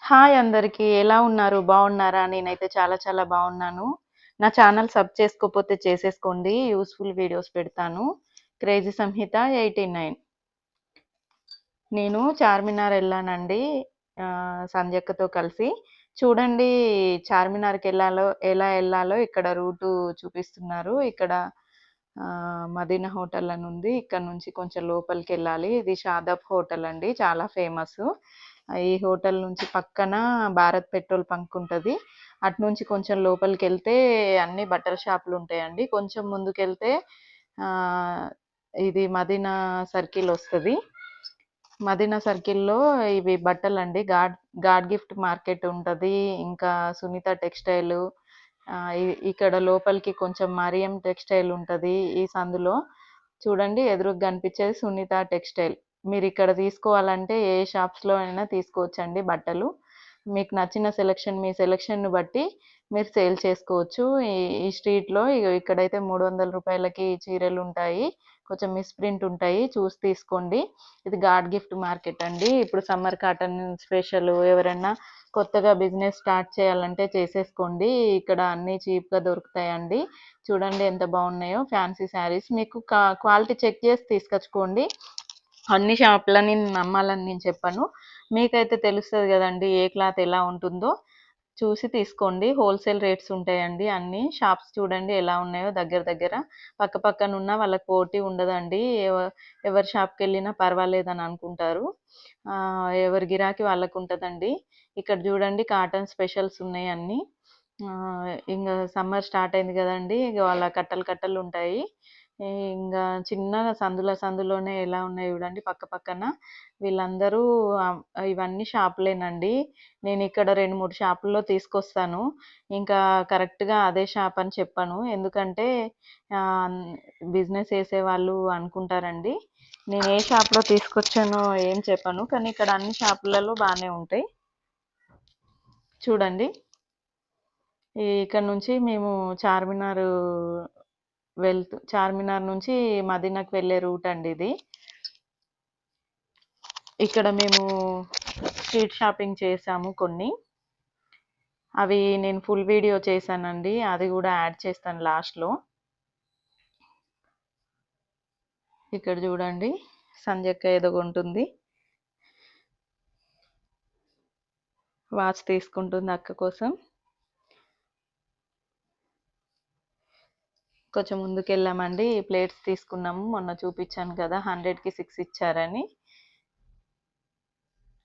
Hi అందరికి. ఎలా ఉన్నారు? బాగున్నారా? నేనైతే చాలా చాలా బాగున్నాను. నా ఛానల్ సబ్ చేసుకోకపోతే చేసేసుకోండి. యూజ్‌ఫుల్ వీడియోస్ పెడతాను. క్రేజీ సంహిత 89. నేను చార్మినార్ ఎళ్ళానండి. సంధ్యక్కతో కలిసి. చూడండి, చార్మినార్‌కి ఎలా ఎళ్ళాలో ఇక్కడ రూటు చూపిస్తున్నారు. ఇక్కడ మదీనా హోటల్ అని ఉంది. ఇక్కడ నుంచి కొంచెం లోపలికెళ్ళాలి. ఇది షాదాబ్ హోటల్ అండి. చాలా ఫేమసు. ఈ హోటల్ నుంచి పక్కన భారత్ పెట్రోల్ బంక్ ఉంటది. అటు నుంచి కొంచెం లోపలికెళ్తే అన్ని బట్టల షాపులు ఉంటాయండి. కొంచెం ముందుకెళ్తే ఆహ్, ఇది మదీనా సర్కిల్ వస్తది. మదీనా సర్కిల్‌లో ఇవి బట్టలండి. గాడ్ గిఫ్ట్ మార్కెట్ ఉంటది. ఇంకా సునీత టెక్స్‌టైలు, ఇక్కడ లోపలికి కొంచెం మరియం టెక్స్‌టైల్ ఉంటది. ఈ సందులో చూడండి, ఎదురుగా కనిపించేది సునీత టెక్స్‌టైల్. మీరిక్కడ తీసుకోవాలంటే ఏ షాప్స్‌లో అయినా తీసుకోవచ్చండి బట్టలు. మీకు నచ్చిన సెలక్షన్, మీ సెలక్షన్‌ని బట్టి మీరు సేల్ చేసుకోవచ్చు. ఈ ఈ స్ట్రీట్‌లో ఇక్కడైతే రూ. 300కి చీరలుంటాయి. కొంచెం మిస్‌ప్రింట్ ఉంటాయి. చూసి తీసుకోండి. ఇది గాడ్ గిఫ్ట్ మార్కెట్ అండి. ఇప్పుడు సమ్మర్ కాటన్ స్పెషలు. ఎవరైనా కొత్తగా బిజినెస్ స్టార్ట్ చేయాలంటే చేసేసుకోండి. ఇక్కడ అన్నీ చీప్‌గా దొరుకుతాయండి. చూడండి ఎంత బాగున్నాయో ఫ్యాన్సీ శారీస్. మీకు క్వాలిటీ చెక్ చేసి తీసుకొచ్చుకోండి. అన్ని షాపులని నమ్మాలని నేను చెప్పను. మీకైతే తెలుస్తది గదండీ! ఏ క్లాత్ ఎలా ఉంటుందో. చూసి తీసుకోండి. హోల్‌సేల్ రేట్స్ ఉంటాయండి అన్నీ. షాప్స్ చూడండి ఎలా ఉన్నాయో దగ్గర దగ్గర. పక్కపక్కనున్న వాళ్ళకి పోటీ ఉండదండి. ఎవరి షాప్‌కెళ్ళినా పర్వాలేదని అనుకుంటారు. ఎవరి గిరాకీ వాళ్ళకుంటదండి. ఇక్కడ చూడండి, కాటన్ స్పెషల్స్ ఉన్నాయి అన్నీ. ఇంగ సమ్మర్ స్టార్ట్ అయింది గదండీ! ఇగ వాళ్ళ కట్టలు కట్టలుంటాయి. ఇంగా చిన్నగా సందులోనే ఎలా ఉన్నాయి చూడండి పక్క పక్కన. వీళ్ళందరూ ఇవన్నీ షాపులేనండి. నేనిక్కడ 2, 3 షాపుల్లో తీసుకొస్తాను. ఇంకా కరెక్ట్‌గా అదే షాప్ అని చెప్పను. ఎందుకంటే ఆహ్, బిజినెస్ చేసేవాళ్ళు అనుకుంటారండి. నేను ఏ షాప్‌లో తీసుకొచ్చానో ఏం చెప్పను. కానీ ఇక్కడ అన్ని షాపులలో బానే ఉంటాయి. చూడండి. ఇక్కడ నుంచి మేము చార్మినార్ చార్మినార్ నుంచి మదీనాకి వెళ్ళే రూట్ అండి ఇది. ఇక్కడ మేము స్ట్రీట్ షాపింగ్ చేసాము కొన్ని. అవి నేను ఫుల్ వీడియో చేశానండి. అది కూడా యాడ్ చేస్తాను లాస్ట్‌లో. ఇక్కడ చూడండి, సంధ్యక్క ఏదో కొంటుంది. వాచ్ తీసుకుంటుంది అక్క కోసం. కొంచెం ముందుకెళ్ళామండి. ప్లేట్స్ తీసుకున్నాము. మొన్న చూపించాను కదా, 100కి 6 ఇచ్చారని.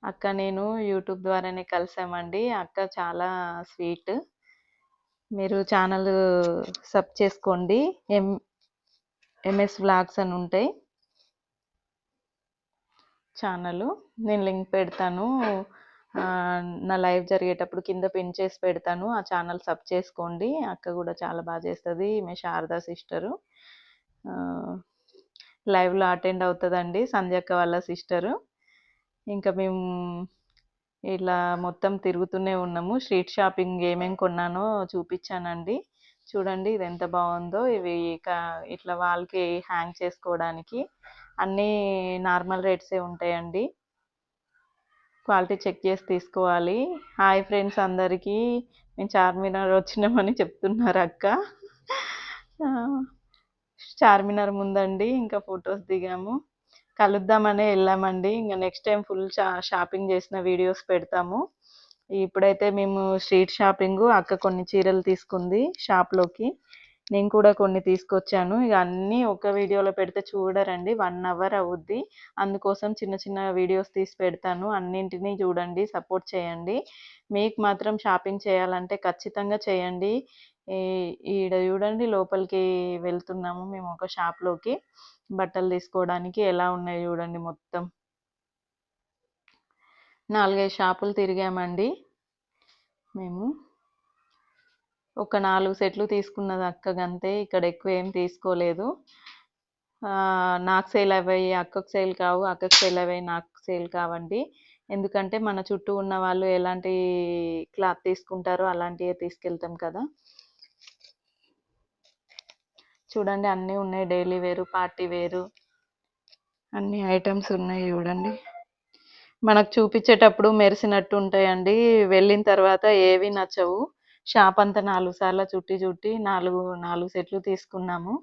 అక్క నేను యూట్యూబ్ ద్వారానే కలిసామండి. అక్క చాలా స్వీట్. మీరు ఛానల్ సబ్ చేసుకోండి. ఎంఎస్ వ్లాగ్స్ అని ఉంటాయి ఛానల్. నేను లింక్ పెడతాను. నా లైవ్ జరిగేటప్పుడు కింద పిన్ చేసి పెడతాను. ఆ ఛానల్ సబ్ చేసుకోండి. అక్క కూడా చాలా బాగా చేస్తుంది. ఈమె శారదా సిస్టరు. లైవ్లో అటెండ్ అవుతుందండి, సంధ్యక్క వాళ్ళ సిస్టరు. ఇంకా మేము ఇలా మొత్తం తిరుగుతూనే ఉన్నాము. స్ట్రీట్ షాపింగ్ ఏమేమి కొన్నానో చూపించానండి. చూడండి ఇది ఎంత బాగుందో. ఇవి ఇట్లా వాల్కి హ్యాంగ్ చేసుకోవడానికి అన్నీ నార్మల్ రేట్సే ఉంటాయండి. క్వాలిటీ చెక్ చేసి తీసుకోవాలి. హాయ్ ఫ్రెండ్స్ అందరికీ. మేము చార్మినార్ వచ్చినామని చెప్తున్నారు అక్క. చార్మినార్ ముందండి ఇంకా ఫొటోస్ దిగాము. కలుద్దామనే వెళ్ళామండి. ఇంకా నెక్స్ట్ టైం ఫుల్ షాపింగ్ చేసిన వీడియోస్ పెడతాము. ఇప్పుడైతే మేము స్ట్రీట్ షాపింగు. అక్క కొన్ని చీరలు తీసుకుంది షాప్లోకి. నేను కూడా కొన్ని తీసుకొచ్చాను. ఇక అన్నీ ఒక వీడియోలో పెడితే చూడరండి, 1 అవర్ అవుద్ది. అందుకోసం చిన్న చిన్న వీడియోస్ తీసి పెడతాను. అన్నింటినీ చూడండి, సపోర్ట్ చేయండి. మీకు మాత్రం షాపింగ్ చేయాలంటే ఖచ్చితంగా చేయండి. ఈ ఈడ చూడండి, లోపలికి వెళ్తున్నాము మేము ఒక షాప్లోకి బట్టలు తీసుకోవడానికి. ఎలా ఉన్నాయి చూడండి మొత్తం. 4, 5 షాపులు తిరిగామండి మేము. ఒక 4 సెట్లు తీసుకున్నది అక్క గంతే. ఇక్కడ ఎక్కువ ఏం తీసుకోలేదు. నాకు సేల్ అవ్వాయి అక్కకు సేల్ కావు, అక్కకు సేల్ అవ్వాయి నాకు సేల్ కావండి. ఎందుకంటే మన చుట్టూ ఉన్న వాళ్ళు ఎలాంటి క్లాత్ తీసుకుంటారో అలాంటివే తీసుకెళ్తాం కదా. చూడండి అన్నీ ఉన్నాయి, డైలీ వేరు, పార్టీ వేరు, అన్ని ఐటమ్స్ ఉన్నాయి చూడండి. మనకు చూపించేటప్పుడు మెరిసినట్టు ఉంటాయండి. వెళ్ళిన తర్వాత ఏవి నచ్చవు. షాప్ అంతా 4 సార్లు చుట్టి 4 సెట్లు తీసుకున్నాము.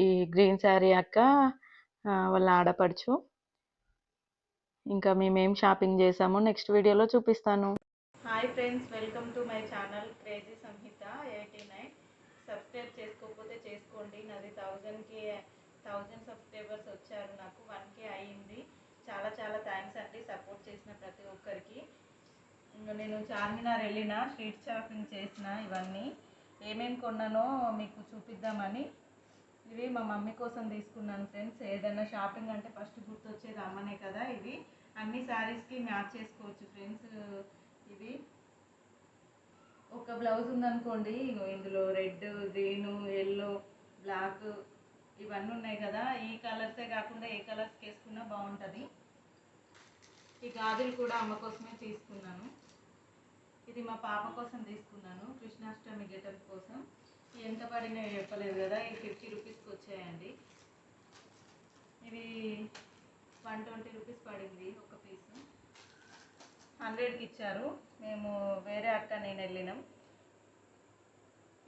ఈ గ్రీన్ శారీ అక్క వాళ్ళ ఆడపడుచు. ఇంకా మేమేం షాపింగ్ చేసామో నెక్స్ట్ వీడియోలో చూపిస్తాను. Hi friends, welcome to my channel crazy Samhitha 89. Subscribe చేసుకోకపోతే చేసుకోండి. నాది 1000 సబ్స్క్రైబర్స్ వచ్చారు. నాకు 1K అయ్యింది. చాలా చాలా థ్యాంక్స్ అండి సపోర్ట్ చేసిన ప్రతి ఒక్కరికి. నేను చార్మినార్ వెళ్ళిన స్ట్రీట్ షాపింగ్ చేసిన ఇవన్నీ ఏమేమి కొన్నానో మీకు చూపిద్దామని. ఇవి మా మమ్మీ కోసం తీసుకున్నాను ఫ్రెండ్స్. ఏదైనా షాపింగ్ అంటే ఫస్ట్ గుర్తొచ్చేది అమ్మనే కదా. ఇవి అన్ని శారీస్కి మ్యాచ్ చేసుకోవచ్చు ఫ్రెండ్స్. ఇవి ఒక బ్లౌజ్ ఉందనుకోండి, ఇందులో రెడ్, గ్రీను, ఎల్లో, బ్లాక్ ఇవన్నీ ఉన్నాయి కదా. ఈ కలర్సే కాకుండా ఏ కలర్స్కి వేసుకున్నా బాగుంటుంది. ఈ గాజులు కూడా అమ్మ కోసమే తీసుకున్నాను. ఇది మా పాప కోసం తీసుకున్నాను, కృష్ణాష్టమి గెటప్ కోసం. ఎంత పడినాయో చెప్పలేదు కదా. ఇవి 50 రూపీస్కి వచ్చాయండి. ఇవి 120 రూపీస్ పడింది ఒక పీసు. 100కి ఇచ్చారు. మేము వేరే అక్క నేను వెళ్ళినాం.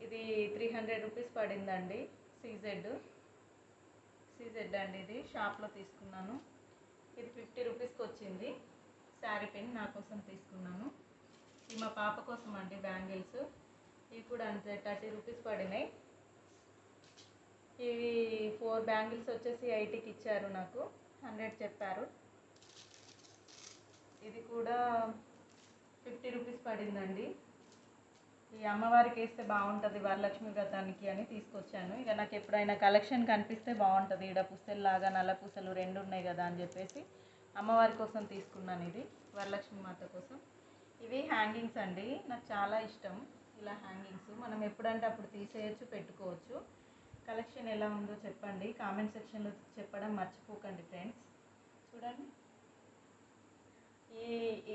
ఇది 300 రూపీస్ పడిందండి. సీజెడ్ అండి. ఇది షాప్లో తీసుకున్నాను. ఇది 50 రూపీస్కి వచ్చింది. శారీ పిన్ నా కోసం తీసుకున్నాను. ఇది మా పాప కోసం అండి బ్యాంగిల్స్. ఇవి కూడా అంతే 30 రూపీస్ పడినాయి. ఇవి 4 బ్యాంగిల్స్ వచ్చేసి 80కి ఇచ్చారు. నాకు 100 చెప్పారు. ఇది కూడా 50 రూపీస్ పడిందండి. ఈ అమ్మవారికి వేస్తే బాగుంటుంది వరలక్ష్మి వ్రతానికి అని తీసుకొచ్చాను. ఇక నాకు ఎప్పుడైనా కలెక్షన్ కనిపిస్తే బాగుంటుంది. ఈడ పుస్తెల్లాగా నల్ల పూసలు 2 ఉన్నాయి కదా అని చెప్పేసి అమ్మవారి కోసం తీసుకున్నాను. ఇది వరలక్ష్మి మాత కోసం. ఇవి హ్యాంగింగ్స్ అండి. నాకు చాలా ఇష్టం ఇలా హ్యాంగింగ్స్. మనం ఎప్పుడంటే అప్పుడు తీసేయచ్చు, పెట్టుకోవచ్చు. కలెక్షన్ ఎలా ఉందో చెప్పండి, కామెంట్ సెక్షన్లో చెప్పడం మర్చిపోకండి ఫ్రెండ్స్. చూడండి,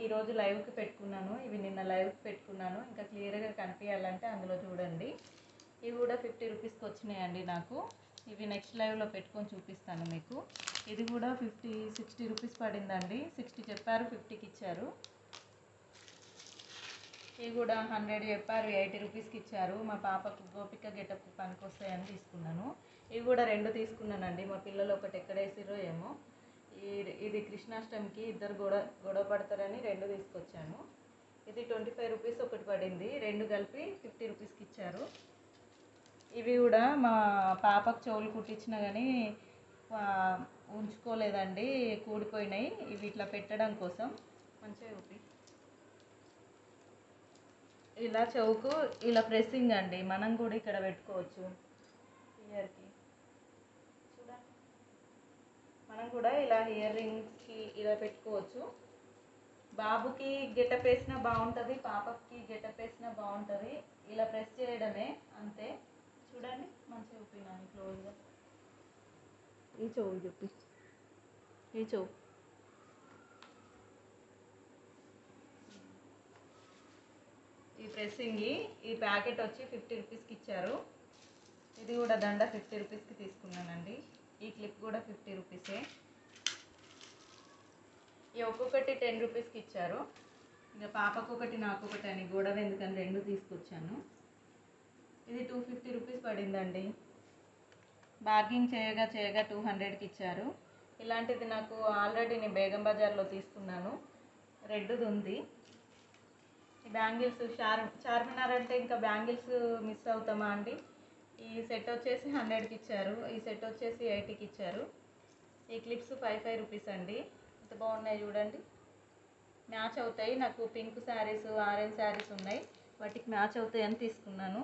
ఈరోజు లైవ్కి పెట్టుకున్నాను. ఇవి నిన్న లైవ్కి పెట్టుకున్నాను. ఇంకా క్లియర్గా కనిపించాలంటే అందులో చూడండి. ఇవి కూడా 50 రూపీస్కి వచ్చినాయండి నాకు. ఇవి నెక్స్ట్ లైవ్లో పెట్టుకొని చూపిస్తాను మీకు. ఇది కూడా 60 రూపీస్ పడిందండి. 60 చెప్పారు, 50కి ఇచ్చారు. ఇవి కూడా 100 చెప్పారు, 80 రూపీస్కి ఇచ్చారు. మా పాపకు గోపిక గెటప్ పనికి వస్తాయని తీసుకున్నాను. ఇవి కూడా 2 తీసుకున్నానండి. మా పిల్లలు ఒకటి ఎక్కడ వేసిరో ఏమో. ఇది కృష్ణాష్టమికి ఇద్దరు గొడవ పడతారని 2 తీసుకొచ్చాను. ఇది 25 రూపీస్ ఒకటి పడింది. 2 కలిపి 50 రూపీస్కి ఇచ్చారు. ఇవి కూడా మా పాపకు చెవులు కుట్టించినా కానీ ఉంచుకోలేదండి, కూడిపోయినాయి. ఇవి ఇట్లా పెట్టడం కోసం మంచిగా చూపి. ఇలా చెవుకు ఇలా ప్రెస్సింగ్ అండి. మనం కూడా ఇక్కడ పెట్టుకోవచ్చు ఇయర్కి. చూడండి, మనం కూడా ఇలా ఇయర్ రింగ్స్కి ఇలా పెట్టుకోవచ్చు. బాబుకి గెటప్ వేసినా బాగుంటుంది, పాపకి గెటప్ వేసినా బాగుంటుంది. ఇలా ప్రెస్ చేయడమే అంతే. చూడండి, మంచిగా చూపినాను క్లోజ్గా. ఈ చెవు చూపి, ఈ చెవు. ఈ ప్రెస్సింగ్ ఈ ప్యాకెట్ వచ్చి 50 రూపీస్కి ఇచ్చారు. ఇది కూడా దండ 50 రూపీస్కి తీసుకున్నానండి. ఈ క్లిప్ కూడా 50 రూపీసే. ఈ ఒక్కొక్కటి 10 రూపీస్కి ఇచ్చారు. ఇక పాపకు ఒకటి నాకు ఒకటి అని గొడవ ఎందుకని 2 తీసుకొచ్చాను. ఇది 250 రూపీస్ పడిందండి. బార్గింగ్ చేయగా 200కి ఇచ్చారు. ఇలాంటిది నాకు ఆల్రెడీ నేను బేగం బజార్లో తీసుకున్నాను. రెడ్ది ఉంది. ఈ బ్యాంగిల్స్ చార్మినార్ అంటే ఇంకా బ్యాంగిల్స్ మిస్ అవుతామా అండి. ఈ సెట్ వచ్చేసి 100కి ఇచ్చారు. ఈ సెట్ వచ్చేసి 80కి ఇచ్చారు. ఈ క్లిప్స్ 5 రూపీస్ అండి. ఎంత బాగున్నాయి చూడండి, మ్యాచ్ అవుతాయి. నాకు పింక్ శారీస్, ఆరెంజ్ శారీస్ ఉన్నాయి, వాటికి మ్యాచ్ అవుతాయి అని తీసుకున్నాను.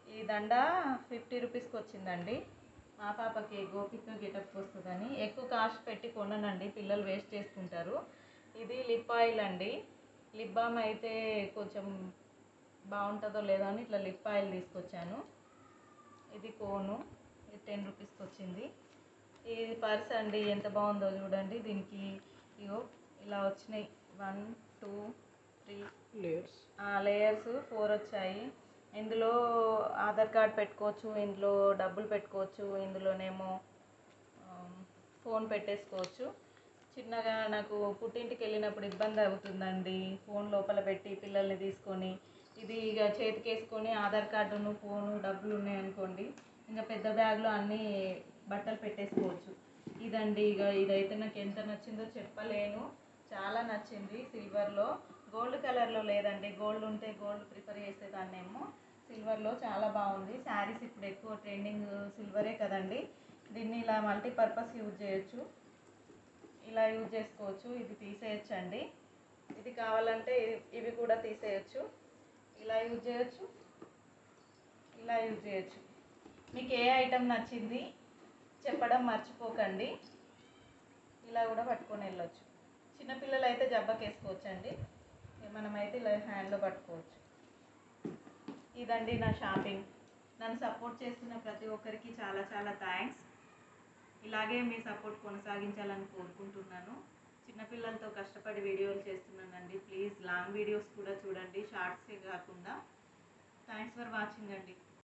ఈ దండ 50 రూపీస్కి వచ్చిందండి. మా పాపకి గోపిక గెటప్ వస్తుందని ఎక్కువ కాస్ట్ పెట్టి కొననండి, పిల్లలు వేస్ట్ చేసుకుంటారు. ఇది లిప్ ఆయిల్ అండి. లిప్ బామ్ అయితే కొంచెం బాగుంటుందో లేదో అని ఇట్లా లిప్ ఆయిల్ తీసుకొచ్చాను. ఇది కోను, ఇది 10 రూపీస్కి వచ్చింది. ఈ పర్స్ అండి, ఎంత బాగుందో చూడండి. దీనికి ఇగో ఇలా వచ్చినాయి 1 2 3 లేయర్స్ 4 వచ్చాయి. ఇందులో ఆధార్ కార్డ్ పెట్టుకోవచ్చు, ఇందులో డబ్బులు పెట్టుకోవచ్చు, ఇందులోనేమో ఫోన్ పెట్టేసుకోవచ్చు. చిన్నగా నాకు పుట్టింటికి వెళ్ళినప్పుడు ఇబ్బంది అవుతుందండి, ఫోన్ లోపల పెట్టి పిల్లల్ని తీసుకొని. ఇది ఇక చేతికి వేసుకొని ఆధార్ కార్డును, ఫోను, డబ్బులు ఉన్నాయనుకోండి, ఇంకా పెద్ద బ్యాగ్లో అన్నీ బట్టలు పెట్టేసుకోవచ్చు. ఇదండి, ఇక ఇదైతే నాకు ఎంత నచ్చిందో చెప్పలేను, చాలా నచ్చింది. సిల్వర్లో, గోల్డ్ కలర్లో లేదండి, గోల్డ్ ఉంటే గోల్డ్ ప్రిఫర్ చేసేదాన్నేమో. సిల్వర్లో చాలా బాగుంది. శారీస్ ఇప్పుడు ఎక్కువ ట్రెండింగ్ సిల్వరే కదండి. దీన్ని ఇలా మల్టీపర్పస్ యూజ్ చేయొచ్చు, ఇలా యూజ్ చేసుకోవచ్చు. ఇది తీసేయచ్చు అండి, ఇది కావాలంటే ఇవి కూడా తీసేయచ్చు. ఇలా యూజ్ చేయొచ్చు, ఇలా యూజ్ చేయొచ్చు. మీకు ఏ ఐటెం నచ్చింది చెప్పడం మర్చిపోకండి. ఇలా కూడా పట్టుకొని వెళ్ళొచ్చు. చిన్నపిల్లలు అయితే జబ్బకి వేసుకోవచ్చండి, మనమైతే ఇలా హ్యాండ్లో పట్టుకోవచ్చు. ఇదండి నా షాపింగ్. నన్ను సపోర్ట్ చేస్తున్న ప్రతి ఒక్కరికి చాలా చాలా థ్యాంక్స్. ఇలాగే మీ సపోర్ట్ కొనసాగించాలని కోరుకుంటున్నాను. చిన్నపిల్లలతో కష్టపడి వీడియోలు చేస్తున్నానండి. ప్లీజ్ లాంగ్ వీడియోస్ కూడా చూడండి, షార్ట్సే కాకుండా. థ్యాంక్స్ ఫర్ వాచింగ్ అండి.